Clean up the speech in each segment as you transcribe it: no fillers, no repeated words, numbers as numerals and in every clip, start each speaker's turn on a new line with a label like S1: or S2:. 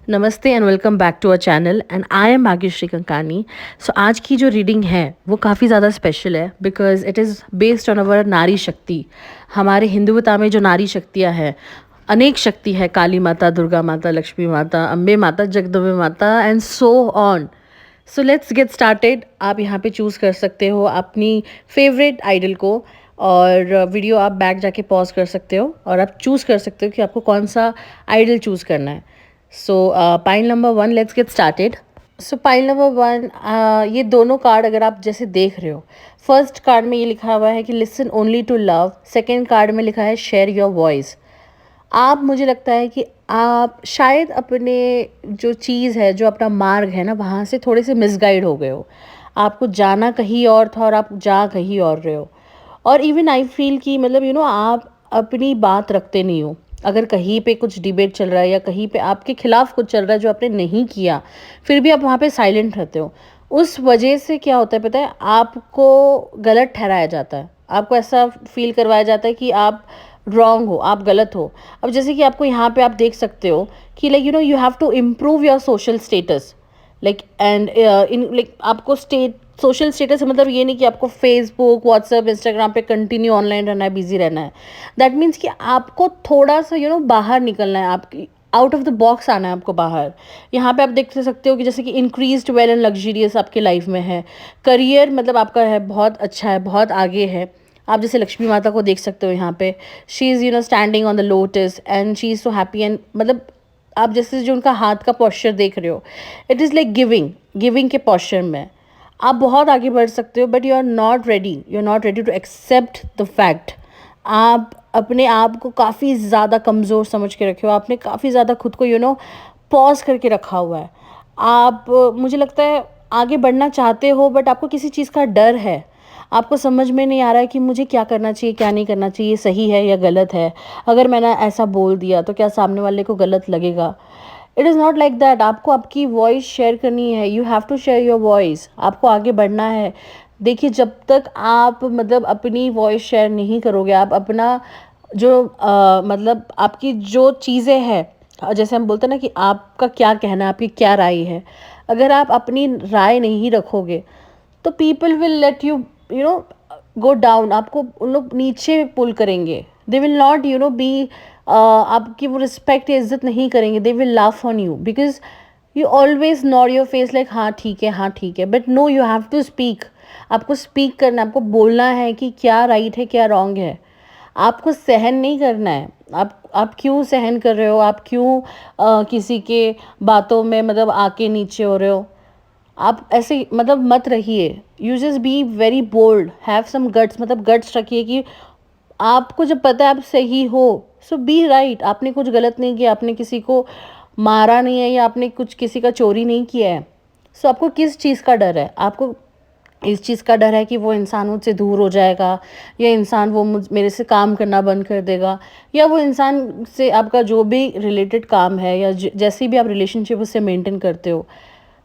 S1: नमस्ते and welcome back to our channel and I am Bhagyashree Kankani. So आज की जो रीडिंग है वो काफ़ी ज़्यादा स्पेशल है because it is based on our नारी शक्ति। हमारे हिंदुता में जो नारी शक्तियाँ हैं, अनेक शक्ति है, काली माता, दुर्गा माता, लक्ष्मी माता, अम्बे माता, जगदम्बे माता and so on. So let's get started. आप यहाँ पे चूज़ कर सकते हो अपनी फेवरेट आइडल को, और वीडियो आप बैक जाके पॉज कर सकते हो और आप चूज़ कर सकते हो कि आपको कौन सा आइडल चूज़ करना है। सो pile number 1, let's get started. So pile number 1, ये दोनों कार्ड अगर आप जैसे देख रहे हो, फर्स्ट कार्ड में ये लिखा हुआ है कि listen only to love, second card में लिखा है शेयर योर वॉइस। आप, मुझे लगता है कि आप शायद अपने जो चीज़ है, जो अपना मार्ग है ना, वहाँ से थोड़े से मिसगाइड हो गए हो। आपको जाना कहीं और था और आप जा कहीं और रहे हो। और इवन आई फील कि मतलब आप अपनी बात रखते नहीं हो। अगर कहीं पे कुछ डिबेट चल रहा है या कहीं पे आपके खिलाफ कुछ चल रहा है जो आपने नहीं किया, फिर भी आप वहाँ पे साइलेंट रहते हो। उस वजह से क्या होता है पता है, आपको गलत ठहराया जाता है। आपको ऐसा फील करवाया जाता है कि आप रॉन्ग हो, आप गलत हो। अब जैसे कि आपको यहाँ पे आप देख सकते हो कि like you have to improve your social status, like and in like आपको सोशल स्टेटस मतलब ये नहीं कि आपको फेसबुक, व्हाट्सएप, इंस्टाग्राम पे कंटिन्यू ऑनलाइन रहना है, बिजी रहना है। दैट मीन्स कि आपको थोड़ा सा बाहर निकलना है, आपकी आउट ऑफ द बॉक्स आना है आपको बाहर। यहाँ पे आप देख सकते हो कि जैसे कि इंक्रीज्ड वेल एंड लग्जरियस आपके लाइफ में है। करियर मतलब आपका है बहुत अच्छा है, बहुत आगे है। आप जैसे लक्ष्मी माता को देख सकते हो यहाँ पे, she is standing on the lotus and she is so happy. And मतलब आप जैसे जो उनका हाथ का पोस्चर देख रहे हो, it is like giving, giving के पोस्चर में आप बहुत आगे बढ़ सकते हो। But you are not ready to accept the fact. आप अपने आप को काफ़ी ज़्यादा कमज़ोर समझ के रखे हो। आपने काफ़ी ज़्यादा खुद को पॉज करके रखा हुआ है। आप, मुझे लगता है, आगे बढ़ना चाहते हो बट आपको किसी चीज़ का डर है। आपको समझ में नहीं आ रहा है कि मुझे क्या करना चाहिए, क्या नहीं करना चाहिए, सही है या गलत है। अगर मैंने ऐसा बोल दिया तो क्या सामने वाले को गलत लगेगा। It is not like that. आपको आपकी वॉइस शेयर करनी है, you have to share your voice. आपको आगे बढ़ना है। देखिए, जब तक आप मतलब अपनी वॉइस शेयर नहीं करोगे, आप अपना जो मतलब आपकी जो चीज़ें हैं, जैसे हम बोलते हैं ना कि आपका क्या कहना है, आपकी क्या राय है, अगर आप अपनी राय नहीं रखोगे तो people will let you know go down. आपको उन लोग नीचे पुल करेंगे। दे विल नॉट बी आपकी वो रिस्पेक्ट या इज्जत नहीं करेंगे। They will laugh on you because you always nod your face like हाँ ठीक है, हाँ ठीक है। But no, you have to speak. आपको स्पीक करना है, आपको बोलना है कि क्या राइट है, क्या रॉन्ग है। आपको सहन नहीं करना है। आप क्यों सहन कर रहे हो? आप क्यों किसी के बातों में मतलब आके नीचे हो रहे हो? आप ऐसे मतलब मत रहिए। You just be very bold, have some guts, मतलब गट्स रखिए कि आपको जब पता है आप सही हो, सो बी राइट। आपने कुछ गलत नहीं किया, आपने किसी को मारा नहीं है या आपने कुछ किसी का चोरी नहीं किया है। सो आपको किस चीज़ का डर है? आपको इस चीज़ का डर है कि वो इंसान मुझसे दूर हो जाएगा, या इंसान वो मेरे से काम करना बंद कर देगा, या वो इंसान से आपका जो भी रिलेटेड काम है या जैसी भी आप रिलेशनशिप उससे मेंटेन करते हो।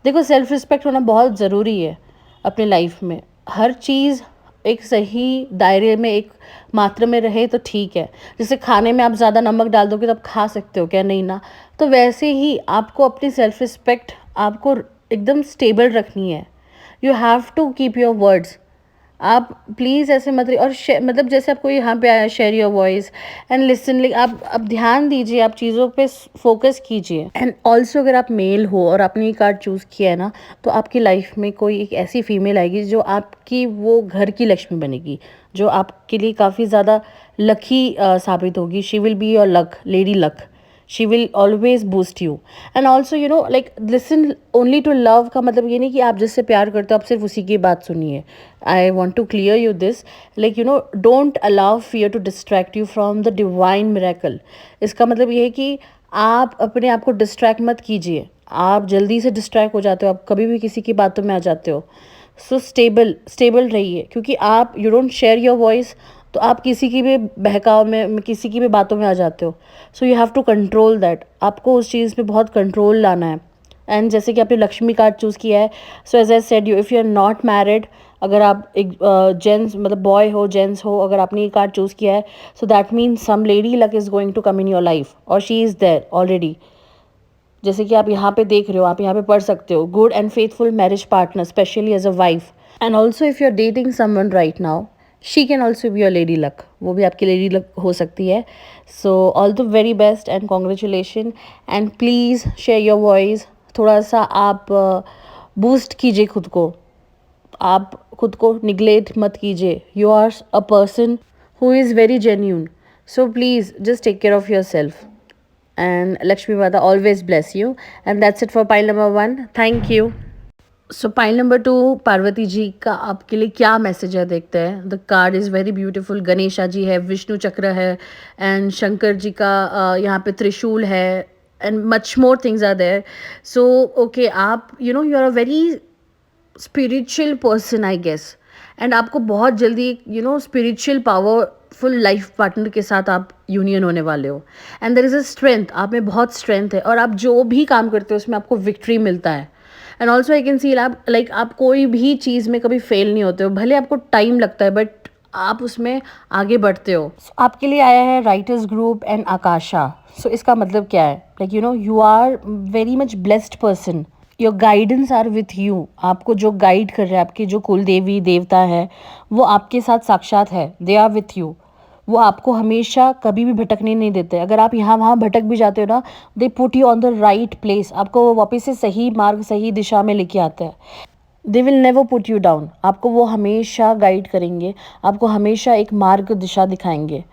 S1: देखो, सेल्फ रिस्पेक्ट होना बहुत ज़रूरी है अपने लाइफ में। हर चीज़ एक सही दायरे में, एक मात्रा में रहे तो ठीक है। जैसे खाने में आप ज़्यादा नमक डाल दोगे तो आप खा सकते हो क्या? नहीं ना। तो वैसे ही आपको अपनी सेल्फ रिस्पेक्ट आपको एकदम स्टेबल रखनी है। You have to keep your words. आप प्लीज़ ऐसे मत रहिए। और मतलब जैसे आपको यहाँ पे आया share your voice and listen, like आप ध्यान दीजिए, आप चीज़ों पे फोकस कीजिए। एंड ऑल्सो अगर आप मेल हो और आपने ये कार्ड चूज़ किया है ना, तो आपकी लाइफ में कोई एक ऐसी फीमेल आएगी जो आपकी वो घर की लक्ष्मी बनेगी, जो आपके लिए काफ़ी ज़्यादा लकी साबित होगी। She will be your luck, lady luck. She will always boost you. And also like listen only to love का मतलब ये नहीं कि आप जिससे प्यार करते हो आप सिर्फ उसी की बात सुनिए। I want to clear you this, like don't allow fear to distract you from the divine miracle. इसका मतलब ये है कि आप अपने आप को डिस्ट्रैक्ट मत कीजिए। आप जल्दी से डिस्ट्रैक्ट हो जाते हो, आप कभी भी किसी की बातों में आ जाते हो। सो स्टेबल रहिए, क्योंकि आप you don't share your voice तो आप किसी की भी बहकाव में, किसी की भी बातों में आ जाते हो। So you have to control that. आपको उस चीज़ पे बहुत कंट्रोल लाना है। एंड जैसे कि आपने लक्ष्मी कार्ड चूज़ किया है, so as I said you, if you are not married, अगर आप एक जेंट्स मतलब बॉय हो, जेंट्स हो, अगर आपने ये कार्ड चूज़ किया है, so that means some lady luck is going to come in your life और शी इज़ देयर ऑलरेडी। जैसे कि आप यहाँ पे देख रहे हो, आप यहाँ पे पढ़ सकते हो, good and faithful marriage partner specially as a wife. And also if you are dating someone right now, she can also be your lady luck, वो भी आपकी लेडी लक हो सकती है। So all the very best and congratulation. And please share your voice, थोड़ा सा आप boost कीजिए खुद को, आप खुद को निग्लेक्ट मत कीजिए। You are a person who is very genuine, so please just take care of yourself and Lakshmi Mata always bless you. And that's it for pile number 1. Thank you. So pile number 2, Parvati ji का आपके लिए क्या message है देखते हैं। The card is very beautiful. Ganesha ji है, विष्णु चक्र है, एंड शंकर जी का यहाँ पे त्रिशूल है, and much more things are there. So okay, आप you know you are a very spiritual person I guess, and आपको बहुत जल्दी you know spiritual powerful life partner के साथ आप यूनियन होने वाले हो। And there is a strength, आप में बहुत स्ट्रेंथ है, और आप जो भी काम करते हो उसमें आपको विक्ट्री मिलता है। एंड ऑल्सो आई कैन सी आप लाइक आप कोई भी चीज़ में कभी फेल नहीं होते हो, भले आपको टाइम लगता है बट आप उसमें आगे बढ़ते हो। So, आपके लिए आया है राइटर्स ग्रुप एंड आकाशा। सो इसका मतलब क्या है, like you know you are very much blessed person, your guidance are with you. आपको जो गाइड कर रहे हैं, आपके जो कुल देवी देवता है वो आपके साथ साक्षात है, दे आर विथ यू। वो आपको हमेशा कभी भी भटकने नहीं देते। अगर आप यहाँ वहाँ भटक भी जाते हो ना, they put you on the right place, आपको वो वापस से सही मार्ग सही दिशा में लेके आते हैं। They will never put you down, आपको वो हमेशा गाइड करेंगे, आपको हमेशा एक मार्ग दिशा दिखाएंगे।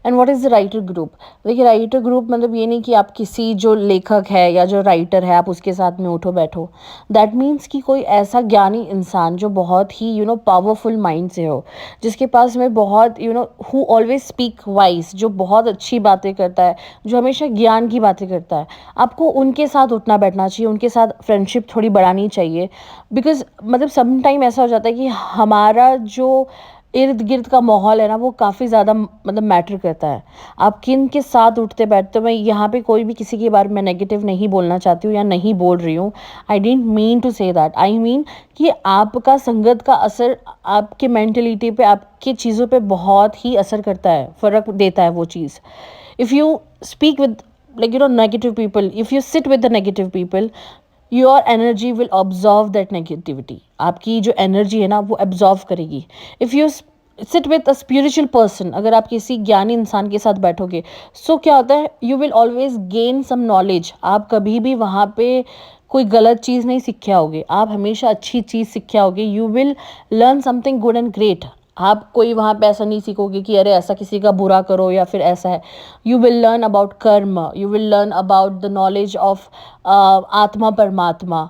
S1: And what is the writer group? देखिए राइटर ग्रुप मतलब ये नहीं कि आप किसी जो लेखक है या जो राइटर है आप उसके साथ में उठो बैठो। दैट मीन्स कि कोई ऐसा ज्ञानी इंसान जो बहुत ही यू नो पावरफुल माइंड से हो, जिसके पास में बहुत you know who always speak wise, जो बहुत अच्छी बातें करता है, जो हमेशा ज्ञान की बातें करता है, आपको उनके साथ उठना बैठना चाहिए, उनके साथ फ्रेंडशिप थोड़ी बढ़ानी चाहिए। बिकॉज मतलब सम टाइम ऐसा हो जाता है कि हमारा जो इर्द गिर्द का माहौल है ना वो काफ़ी ज़्यादा मतलब मैटर करता है। आप किन के साथ उठते बैठते हो, मैं यहाँ पे कोई भी किसी के बारे में नेगेटिव नहीं बोलना चाहती हूँ या नहीं बोल रही हूँ। I don't mean to say that, I mean कि आपका संगत का असर आपके मेंटलिटी पे, आपकी चीज़ों पे बहुत ही असर करता है, फ़र्क देता है वो चीज़। If you speak with like you know negative people, if you sit with the negative people, your energy will absorb that negativity, आपकी जो एनर्जी है ना वो एब्जॉर्व करेगी। If you sit with a spiritual person, अगर आप किसी ज्ञानी इंसान के साथ बैठोगे, सो क्या होता है, you will always gain some knowledge. आप कभी भी वहाँ पे कोई गलत चीज़ नहीं सीखे आओगे, आप हमेशा अच्छी चीज़ सीखे आओगे। You will learn something good and great. आप कोई वहाँ पे ऐसा नहीं सीखोगे कि अरे ऐसा किसी का बुरा करो या फिर ऐसा है। You will learn about karma, you will learn about the knowledge of atma paramatma.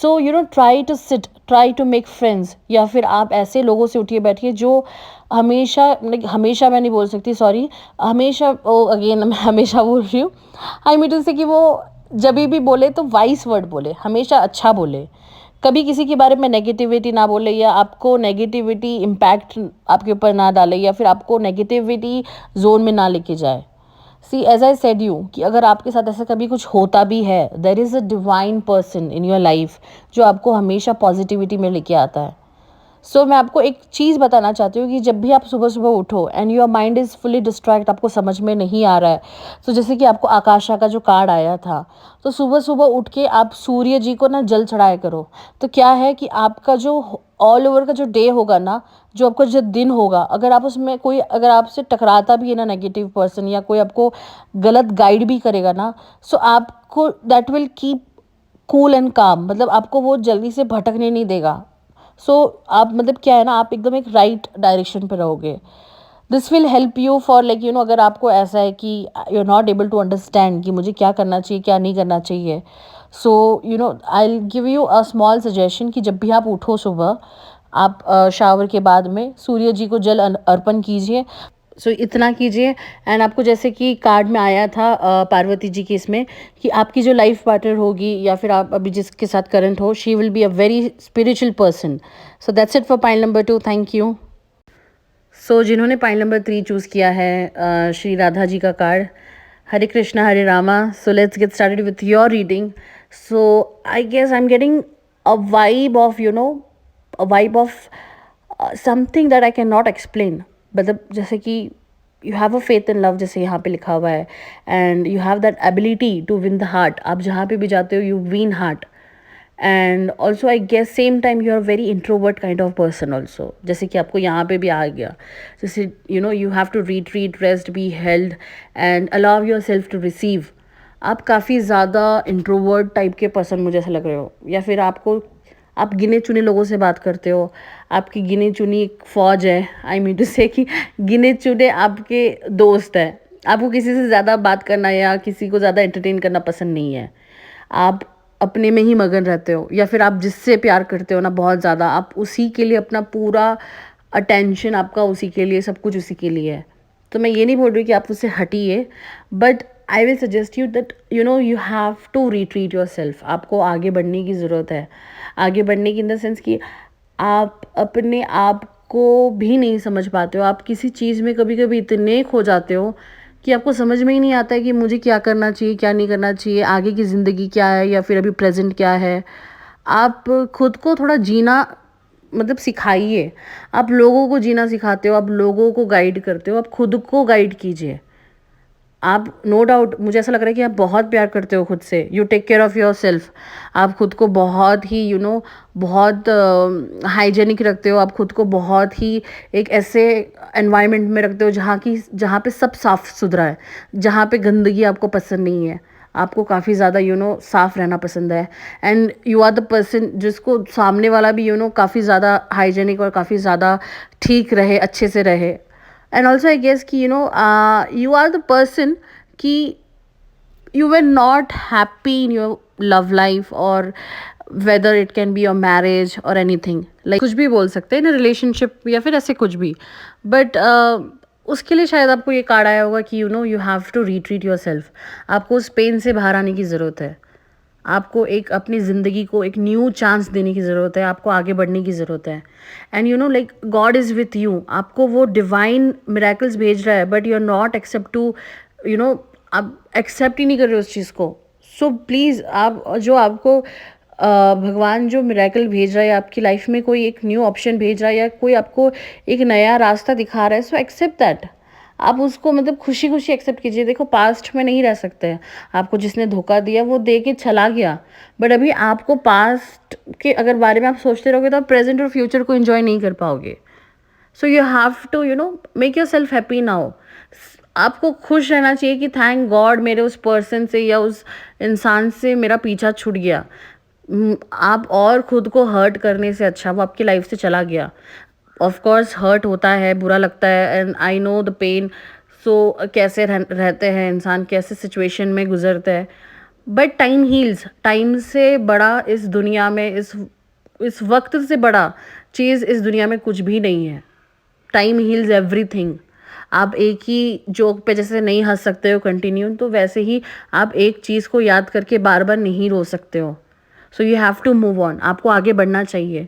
S1: So you know try to sit, try to make friends, या फिर आप ऐसे लोगों से उठिए बैठिए जो हमेशा हमेशा मैं नहीं बोल सकती, सॉरी, हमेशा ओ अगेन मैं हमेशा बोल रही हूँ, आई मीन टू से कि वो जब भी बोले तो वाइस वर्ड बोले, हमेशा अच्छा बोले, कभी किसी के बारे में नेगेटिविटी ना बोले, या आपको नेगेटिविटी इम्पैक्ट आपके ऊपर ना डाले, या फिर आपको नेगेटिविटी जोन में ना लेके जाए। सी एज आई सेड यू कि अगर आपके साथ ऐसा कभी कुछ होता भी है, there is a divine person in your life जो आपको हमेशा पॉजिटिविटी में लेके आता है। सो मैं आपको एक चीज़ बताना चाहती हूँ कि जब भी आप सुबह सुबह उठो and your mind is fully distract, आपको समझ में नहीं आ रहा है, तो जैसे कि आपको आकाशा का जो कार्ड आया था, तो सुबह सुबह उठ के आप सूर्य जी को ना जल चढ़ाया करो। तो क्या है कि आपका जो ऑल ओवर का जो डे होगा ना, जो आपका जो दिन होगा, अगर आप उसमें कोई अगर आपसे टकराता भी है ना नेगेटिव पर्सन, या कोई आपको गलत गाइड भी करेगा ना, सो आपको that will keep cool and काम, मतलब आपको वो जल्दी से भटकने नहीं देगा। सो आप मतलब क्या है ना, आप एकदम एक राइट डायरेक्शन पे रहोगे। This will help you for like you know अगर आपको ऐसा है कि you are not able to understand कि मुझे क्या करना चाहिए क्या नहीं करना चाहिए, so you know I will give you a small suggestion कि जब भी आप उठो सुबह, आप शावर के बाद में सूर्य जी को जल अर्पण कीजिए। सो इतना कीजिए, एंड आपको जैसे कि कार्ड में आया था पार्वती जी की इसमें कि आपकी जो लाइफ पार्टनर होगी या फिर आप अभी जिसके साथ करंट हो, she will be a very spiritual person. So that's it for pile number 2। Thank you. So जिन्होंने पाइल नंबर 3 चूज़ किया है, श्री राधा जी का card, Hare Krishna Hare Rama. So let's get started with your reading. So I guess I am getting a vibe of you know a vibe of something that I can not explain, मतलब जैसे कि you have a faith in love, जैसे यहाँ पे लिखा हुआ है, and you have that ability to win the heart. आप जहाँ पे भी जाते हो you win heart. And also I guess same time you are very introvert kind of person also, जैसे कि आपको यहाँ पे भी आ गया, जैसे you have to retreat, rest, be held and allow yourself to receive. आप काफ़ी ज़्यादा इंट्रोवर्ट टाइप के पर्सन मुझे ऐसा लग रहे हो, या फिर आप गिने चुने लोगों से बात करते हो, आपकी गिनी चुनी एक फ़ौज है, आई मीन टू से कि गिने चुने आपके दोस्त हैं। आपको किसी से ज़्यादा बात करना या किसी को ज़्यादा एंटरटेन करना पसंद नहीं है। आप अपने में ही मगन रहते हो, या फिर आप जिससे प्यार करते हो ना बहुत ज़्यादा, आप उसी के लिए अपना पूरा अटेंशन आपका उसी के लिए, सब कुछ उसी के लिए है। तो मैं ये नहीं बोल रही कि आप उससे हटिए, but I will suggest you that you have to retreat yourself. आपको आगे बढ़ने की ज़रूरत है। आगे बढ़ने की इन द सेंस कि आप अपने आप को भी नहीं समझ पाते हो। आप किसी चीज़ में कभी कभी इतने खो जाते हो कि आपको समझ में ही नहीं आता है कि मुझे क्या करना चाहिए, क्या नहीं करना चाहिए, आगे की ज़िंदगी क्या है, या फिर अभी प्रेजेंट क्या है। आप खुद को थोड़ा जीना मतलब सिखाइए। आप लोगों को जीना सिखाते हो, आप लोगों को गाइड करते हो, आप खुद को गाइड कीजिए। आप नो डाउट मुझे ऐसा लग रहा है कि आप बहुत प्यार करते हो खुद से। You take care of yourself. आप खुद को बहुत ही बहुत हाइजेनिक रखते हो। आप खुद को बहुत ही एक ऐसे एनवायरनमेंट में रखते हो जहाँ पे सब साफ़ सुथरा है, जहाँ पे गंदगी आपको पसंद नहीं है। आपको काफ़ी ज़्यादा साफ़ रहना पसंद है, and you are the person जिसको सामने वाला भी काफ़ी ज़्यादा हाइजेनिक और काफ़ी ज़्यादा ठीक रहे, अच्छे से रहे। And also I guess कि you are the person कि you were not happy in your love life, or whether it can be your marriage or anything, like कुछ भी बोल सकते हैं ना, रिलेशनशिप या फिर ऐसे कुछ भी, बट उसके लिए शायद आपको ये कार्ड आया होगा कि you have to retreat yourself. आपको उस पेन से बाहर आने की ज़रूरत है। आपको एक अपनी ज़िंदगी को एक न्यू चांस देने की ज़रूरत है। आपको आगे बढ़ने की ज़रूरत है, and like God is with you. आपको वो डिवाइन मिरेकल्स भेज रहा है, but you are not accept to आप एक्सेप्ट ही नहीं कर रहे उस चीज़ को। सो प्लीज़ आप जो आपको भगवान जो मिरेकल भेज रहा है आपकी लाइफ में, कोई एक न्यू ऑप्शन भेज रहा है या कोई आपको एक नया रास्ता दिखा रहा है, सो एक्सेप्ट दैट। आप उसको मतलब खुशी खुशी एक्सेप्ट कीजिए। देखो पास्ट में नहीं रह सकते हैं। आपको जिसने धोखा दिया वो दे के चला गया, बट अभी आपको पास्ट के अगर बारे में आप सोचते रहोगे तो आप प्रेजेंट और फ्यूचर को एंजॉय नहीं कर पाओगे। So you have to make yourself happy now. आपको खुश रहना चाहिए कि थैंक गॉड मेरे उस पर्सन से या उस इंसान से मेरा पीछा छूट गया। आप और खुद को हर्ट करने से अच्छा वो आपकी लाइफ से चला गया। ऑफ कोर्स हर्ट होता है, बुरा लगता है, and I know the pain. So कैसे रहते हैं इंसान, कैसे सिचुएशन में गुजरते हैं, बट टाइम हील्स। टाइम से बड़ा इस दुनिया में, इस वक्त से बड़ा चीज़ इस दुनिया में कुछ भी नहीं है। Time heals everything. आप एक ही जोक पे जैसे नहीं हंस सकते हो कंटिन्यू, तो वैसे ही आप एक चीज़ को याद करके बार बार नहीं रो सकते हो। So you have to move on. आपको आगे बढ़ना चाहिए,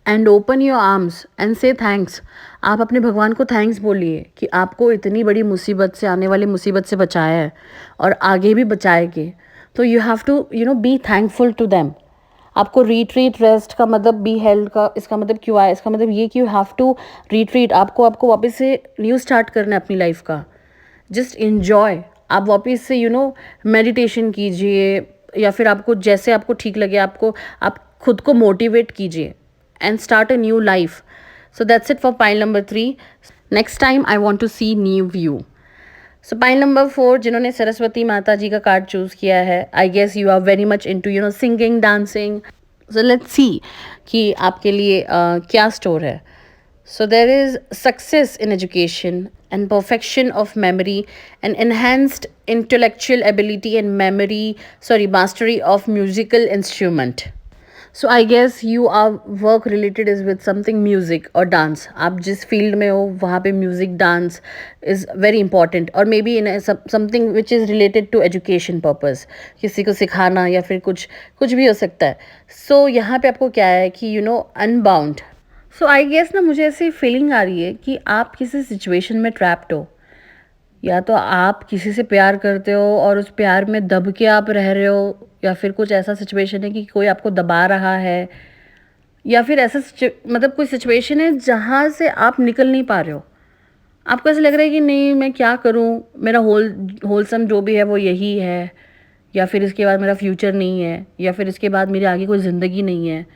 S1: and open your arms and say thanks. आप अपने भगवान को थैंक्स बोलिए कि आपको इतनी बड़ी मुसीबत से, आने वाली मुसीबत से बचाया है और आगे भी बचाएंगे। तो you have to be thankful to them. आपको रिट्रीट, रेस्ट का मतलब, बी हेल्ड का इसका मतलब क्यों आया, इसका मतलब ये कि यू हैव टू रिट्रीट। आपको वापस से न्यू स्टार्ट करना है अपनी लाइफ का। Just enjoy. आप वापस से मेडिटेशन कीजिए, या फिर आपको जैसे आपको ठीक लगे आप खुद को मोटिवेट कीजिए and start a new life. So that's it for pile number 3. Next time I want to see new view. So pile number 4, जिन्होंने सरस्वती माता जी का कार्ड चूज़ किया है, I guess you are very much into singing, dancing. So let's see कि आपके लिए क्या store है. So there is success in education and perfection of memory and enhanced intellectual ability and mastery of musical instrument. So I guess you are work related is with something music और dance. आप जिस field में हो वहाँ पे music, dance is very important, और maybe in something which is related to education purpose, किसी को सिखाना या फिर कुछ भी हो सकता है। सो यहाँ पे आपको क्या है कि अनबाउंड। सो आई गेस ना मुझे ऐसी फीलिंग आ रही है कि आप किसी सिचुएशन में ट्रैप्ड हो, या तो आप किसी से प्यार करते हो और उस प्यार में दब के आप रह रहे हो, या फिर कुछ ऐसा सिचुएशन है कि कोई आपको दबा रहा है, या फिर ऐसा मतलब कोई सिचुएशन है जहाँ से आप निकल नहीं पा रहे हो। आपको ऐसा लग रहा है कि नहीं मैं क्या करूँ, मेरा होलसम जो भी है वो यही है, या फिर इसके बाद मेरा फ्यूचर नहीं है, या फिर इसके बाद मेरे आगे कोई ज़िंदगी नहीं है।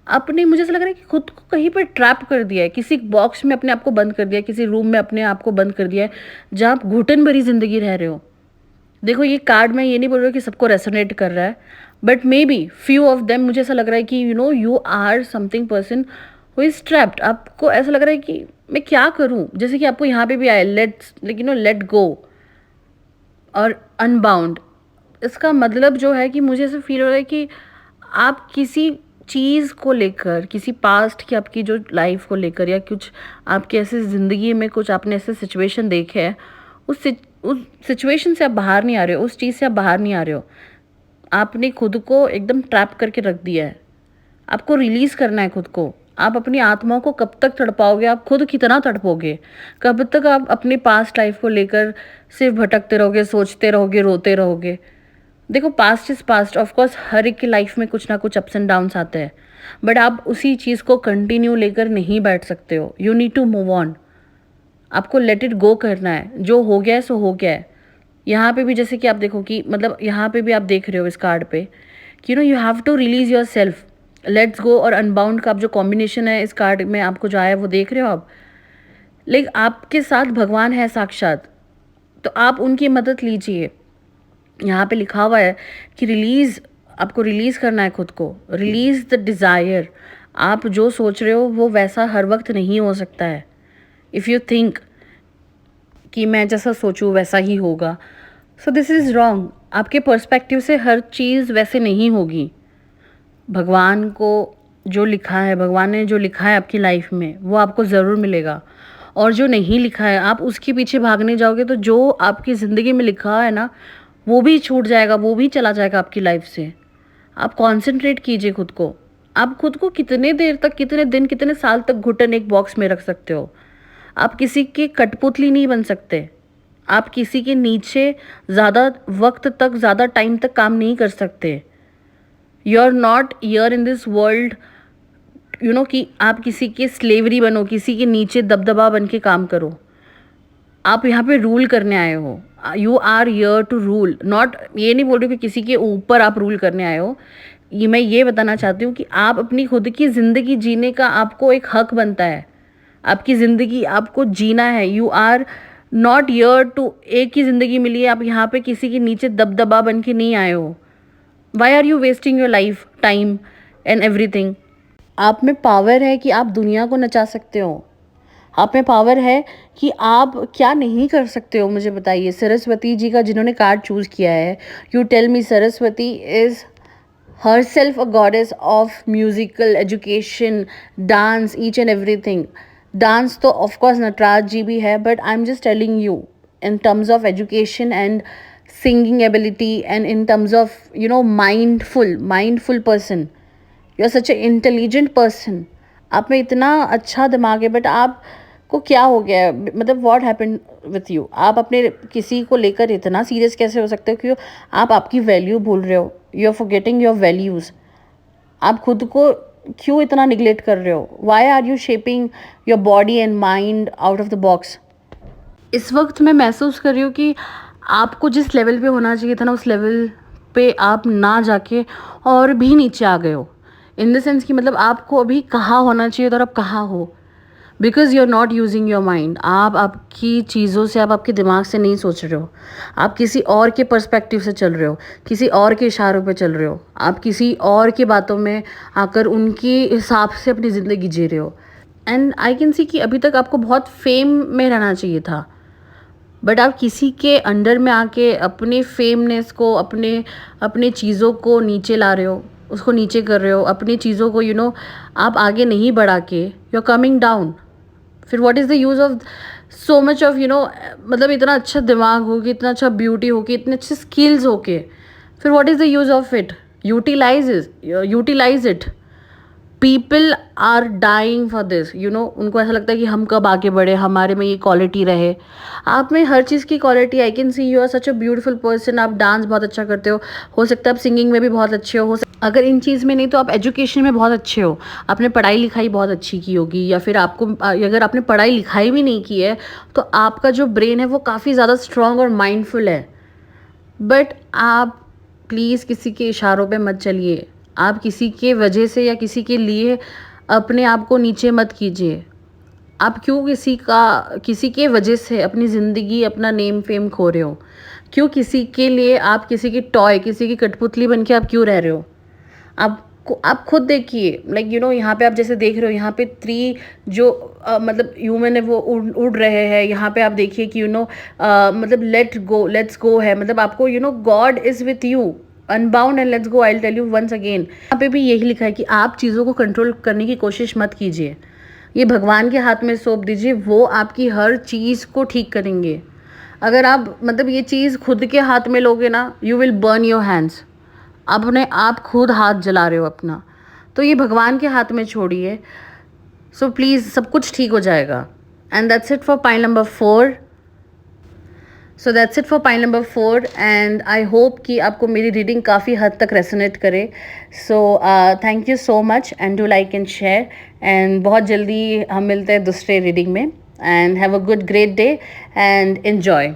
S1: आपने, मुझे ऐसा लग रहा है कि खुद को कहीं पर ट्रैप कर दिया है, किसी बॉक्स में अपने आप को बंद कर दिया है, किसी रूम में अपने आप को बंद कर दिया है जहाँ आप घुटन भरी ज़िंदगी रह रहे हो। देखो ये कार्ड, मैं ये नहीं बोल रही हूँ कि सबको रेसोनेट कर रहा है, but maybe few of them, मुझे ऐसा लग रहा है कि you are something person who is trapped. आपको ऐसा लग रहा है कि मैं क्या करूँ, जैसे कि आपको यहाँ पे भी आया लेट गो और अनबाउंड। इसका मतलब जो है कि मुझे ऐसा फील हो रहा है कि आप किसी चीज़ को लेकर, किसी पास्ट की आपकी जो लाइफ को लेकर, या कुछ आपके ऐसे ज़िंदगी में कुछ आपने ऐसे सिचुएशन देखे हैं, उस सिचुएशन से आप बाहर नहीं आ रहे हो, उस चीज़ से आप बाहर नहीं आ रहे हो। आपने खुद को एकदम ट्रैप करके रख दिया है। आपको रिलीज़ करना है खुद को। आप अपनी आत्मा को कब तक तड़पाओगे, आप खुद कितना तड़पोगे, कब तक आप अपनी पास्ट लाइफ को लेकर सिर्फ भटकते रहोगे, सोचते रहोगे, रोते रहोगे। देखो past is past, of course हर एक की लाइफ में कुछ ना कुछ अप्स एंड डाउन्स आते हैं, बट आप उसी चीज़ को कंटिन्यू लेकर नहीं बैठ सकते हो। You need to move on. आपको लेट इट गो करना है। जो हो गया है सो हो गया है। यहाँ पे भी जैसे कि आप देखो कि मतलब यहाँ पे भी आप देख रहे हो इस कार्ड पे कि you have to release yourself. Let's go और अनबाउंड का आप जो कॉम्बिनेशन है इस कार्ड में आपको जो आया है वो देख रहे हो आप। लेकिन आपके साथ भगवान है साक्षात, तो आप उनकी मदद लीजिए। यहाँ पे लिखा हुआ है कि रिलीज़, आपको रिलीज़ करना है खुद को। Release the desire. आप जो सोच रहे हो वो वैसा हर वक्त नहीं हो सकता है। इफ़ यू थिंक कि मैं जैसा सोचूं वैसा ही होगा, सो दिस इज़ रॉन्ग। आपके पर्सपेक्टिव से हर चीज़ वैसे नहीं होगी। भगवान को जो लिखा है, भगवान ने जो लिखा है आपकी लाइफ में वो आपको ज़रूर मिलेगा, और जो नहीं लिखा है आप उसके पीछे भागने जाओगे तो जो आपकी ज़िंदगी में लिखा है ना वो भी छूट जाएगा, वो भी चला जाएगा आपकी लाइफ से। आप कॉन्सेंट्रेट कीजिए खुद को। आप खुद को कितने देर तक, कितने दिन, कितने साल तक घुटन एक बॉक्स में रख सकते हो। आप किसी के कठपुतली नहीं बन सकते। आप किसी के नीचे ज़्यादा वक्त तक, ज़्यादा टाइम तक काम नहीं कर सकते। You are not here in this world कि आप किसी के स्लेवरी बनो, किसी के नीचे दबदबा बन के काम करो। आप यहाँ पे रूल करने आए हो। You are here to rule, not, ये नहीं बोल रही कि किसी के ऊपर आप रूल करने आए हो। ये मैं ये बताना चाहती हूँ कि आप अपनी खुद की ज़िंदगी जीने का आपको एक हक बनता है। आपकी ज़िंदगी आपको जीना है। You are not here to, एक ही ज़िंदगी मिली है, आप यहाँ पे किसी के नीचे दबदबा बन के नहीं आए हो। Why are you wasting your life, time and everything. आप में पावर है कि आप दुनिया को नचा सकते हो। आप में पावर है कि आप क्या नहीं कर सकते हो, मुझे बताइए। सरस्वती जी का जिन्होंने कार्ड चूज़ किया है, you tell me, Saraswati is herself a goddess of musical education, dance, each and everything. Dance तो ऑफकोर्स नटराज जी भी है, but I am just telling you in terms of education and singing ability, and in terms of mindful person. You are such a intelligent person. आप में इतना अच्छा दिमाग है, but आपको क्या हो गया है, मतलब व्हाट हैपेंड विथ यू। आप अपने किसी को लेकर इतना सीरियस कैसे हो सकते हो कि आप आपकी वैल्यू भूल रहे हो। You are forgetting your values. आप खुद को क्यों इतना निगलेक्ट कर रहे हो। Why are you shaping your body and mind out of the box. इस वक्त मैं महसूस कर रही हूँ कि आपको जिस लेवल पे होना चाहिए था ना, उस लेवल पे आप ना जाके और भी नीचे आ गए हो। इन द सेंस कि मतलब आपको अभी कहाँ होना चाहिए था और आप कहाँ हो, because you are not using your mind. आप आपकी चीज़ों से, आप आपके दिमाग से नहीं सोच रहे हो। आप किसी और के पर्सपेक्टिव से चल रहे हो, किसी और के इशारों पे चल रहे हो। आप किसी और की बातों में आकर उनके हिसाब से अपनी ज़िंदगी जी रहे हो। एंड आई कैन सी कि अभी तक आपको बहुत फेम में रहना चाहिए था, बट आप किसी के अंडर में आके अपने फेमनेस को, अपने चीज़ों को नीचे ला रहे हो, उसको नीचे कर रहे हो। अपनी चीज़ों को आप आगे नहीं बढ़ा के यू आर कमिंग डाउन। फिर what is the use of so much of मतलब इतना अच्छा दिमाग हो के, इतना अच्छा ब्यूटी हो के, इतने अच्छे स्किल्स हो के, फिर what is the use of it. Utilize it. People are dying for this, you know, उनको ऐसा लगता है कि हम कब आगे बढ़े, हमारे में ये क्वालिटी रहे। आप में हर चीज़ की quality, I can see you are such a beautiful person, आप डांस बहुत अच्छा करते हो सकता है आप सिंगिंग में भी बहुत अच्छे हो अगर इन चीज़ में नहीं तो आप एजुकेशन में बहुत अच्छे हो, आपने पढ़ाई लिखाई बहुत अच्छी की होगी, या फिर आपको अगर आपने पढ़ाई लिखाई भी नहीं की है तो आपका जो ब्रेन है वो काफ़ी ज़्यादा स्ट्रॉन्ग और माइंडफुल है। बट आप प्लीज़ किसी के इशारों पे मत चलिए, आप किसी के वजह से या किसी के लिए अपने आप को नीचे मत कीजिए। आप क्यों किसी के वजह से अपनी ज़िंदगी, अपना नेम फेम खो रहे हो? क्यों किसी के लिए आप किसी की टॉय, किसी की कठपुतली बन के आप क्यों रह रहे हो? आप खुद देखिए, लाइक यू नो, यहाँ पे आप जैसे देख रहे हो, यहाँ पे 3 जो मतलब ह्यूमन है वो उड़ रहे हैं। यहाँ पे आप देखिए कि यू नो मतलब लेट्स गो है, मतलब आपको you know God is with you, unbound and let's go. I will tell you once again, यहाँ पे भी यही लिखा है कि आप चीज़ों को कंट्रोल करने की कोशिश मत कीजिए, ये भगवान के हाथ में सौंप दीजिए, वो आपकी हर चीज़ को ठीक करेंगे। अगर आप मतलब ये चीज़ खुद के हाथ में लोगे ना, you will burn your hands, अपने आप खुद हाथ जला रहे हो अपना, तो ये भगवान के हाथ में छोड़िए। सो प्लीज़ सब कुछ ठीक हो जाएगा। And that's it for pile number 4। And I hope कि आपको मेरी रीडिंग काफ़ी हद तक रेसोनेट करे। So thank you so much and do like and share, and बहुत जल्दी हम मिलते हैं दूसरे रीडिंग में। And have a good great day and enjoy.